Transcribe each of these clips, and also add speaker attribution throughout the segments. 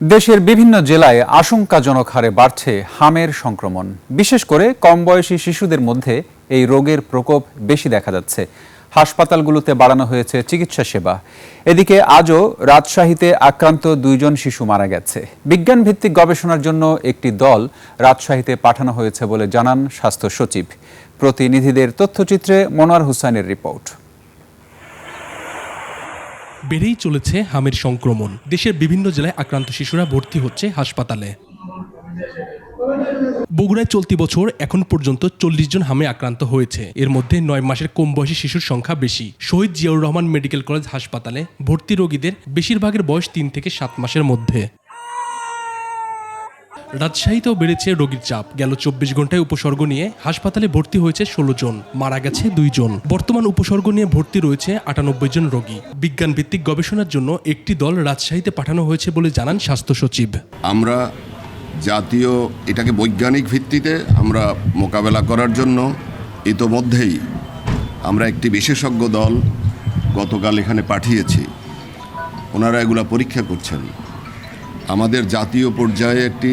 Speaker 1: দেশের বিভিন্ন জেলায় আশঙ্কাজনক হারে বাড়ছে হামের সংক্রমণ। বিশেষ করে কম বয়সী শিশুদের মধ্যে এই রোগের প্রকোপ বেশি দেখা যাচ্ছে। হাসপাতালগুলোতে বাড়ানো হয়েছে চিকিৎসা সেবা। এদিকে আজও রাজশাহীতে আক্রান্ত 2 জন শিশু মারা গেছে। বিজ্ঞান ভিত্তিক গবেষণার জন্য একটি দল রাজশাহীতে পাঠানো হয়েছে বলে জানান স্বাস্থ্য সচিব। প্রতিনিধিদের তথ্যচিত্রে মনোয়ার হোসেনের রিপোর্ট।
Speaker 2: বেড়েই চলেছে হামের সংক্রমণ। দেশের বিভিন্ন জেলায় আক্রান্ত শিশুরা ভর্তি হচ্ছে হাসপাতালে। বগুড়ায় চলতি বছর এখন পর্যন্ত 40 জন হামে আক্রান্ত হয়েছে। এর মধ্যে 9 মাসের কম বয়সী শিশুর সংখ্যা বেশি। শহীদ জিয়াউর রহমান মেডিকেল কলেজ হাসপাতালে ভর্তি রোগীদের বেশিরভাগের বয়স 3 থেকে 7 মাসের মধ্যে। রাজশাহীতেও বেড়েছে রোগীর চাপ। গেল 24 ঘন্টায় উপসর্গ নিয়ে হাসপাতালে ভর্তি হয়েছে 16 জন, মারা গেছে 2 জন। বর্তমান উপসর্গ নিয়ে ভর্তি রয়েছে 98 জন রোগী। বিজ্ঞান ভিত্তিক গবেষণার জন্য একটি দল রাজশাহীতে পাঠানো হয়েছে বলে জানান স্বাস্থ্য সচিব।
Speaker 3: আমরা জাতীয় এটাকে বৈজ্ঞানিক ভিত্তিতে আমরা মোকাবেলা করার জন্য ইতোমধ্যেই আমরা একটি বিশেষজ্ঞ দল গতকাল এখানে পাঠিয়েছি। ওনারা এগুলা পরীক্ষা করছেন। আমাদের জাতীয় পর্যায়ে একটি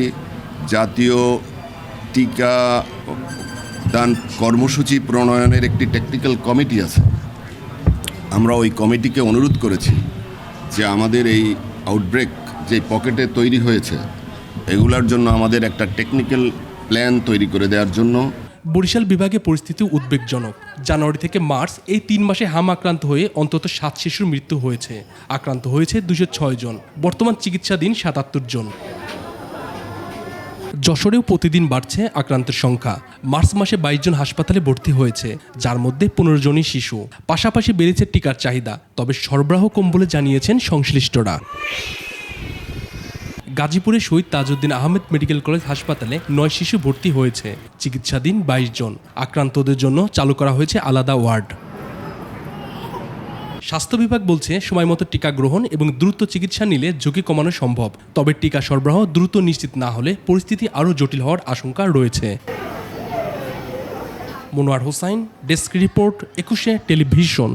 Speaker 3: জাতীয় টিকা দান কর্মসূচি প্রণয়নের একটি টেকনিক্যাল কমিটি আছে। আমরা ওই কমিটিকে অনুরোধ করেছি যে আমাদের এই আউটব্রেক যে পকেটে তৈরি হয়েছে এগুলার জন্য আমাদের একটা টেকনিক্যাল প্ল্যান তৈরি করে দেওয়ার জন্য।
Speaker 2: বরিশাল বিভাগে পরিস্থিতি উদ্বেগজনক। জানুয়ারি থেকে মার্চ এই 3 মাসে হাম আক্রান্ত হয়ে অন্তত 7 শিশুর মৃত্যু হয়েছে। আক্রান্ত হয়েছে 206 জন। বর্তমান চিকিৎসাধীন 77 জন। যশোরেও প্রতিদিন বাড়ছে আক্রান্তের সংখ্যা। মার্চ মাসে 22 জন হাসপাতালে ভর্তি হয়েছে, যার মধ্যে 15 জনই শিশু। পাশাপাশি বেড়েছে টিকার চাহিদা, তবে সরবরাহ কম বলে জানিয়েছেন সংশ্লিষ্টরা। গাজীপুরে শহীদ তাজউদ্দিন আহমেদ মেডিকেল কলেজ হাসপাতালে 9 শিশু ভর্তি হয়েছে। চিকিৎসাধীন 22 জন। আক্রান্তদের জন্য চালু করা হয়েছে আলাদা ওয়ার্ড। স্বাস্থ্য বিভাগ বলছে সময়মতো টিকা গ্রহণ এবং দ্রুত চিকিৎসা নিলে ঝুঁকি কমানো সম্ভব। তবে টিকা সরবরাহ দ্রুত নিশ্চিত না হলে পরিস্থিতি আরও জটিল হওয়ার আশঙ্কা রয়েছে। Monowar Hossain, desk report, 21 television.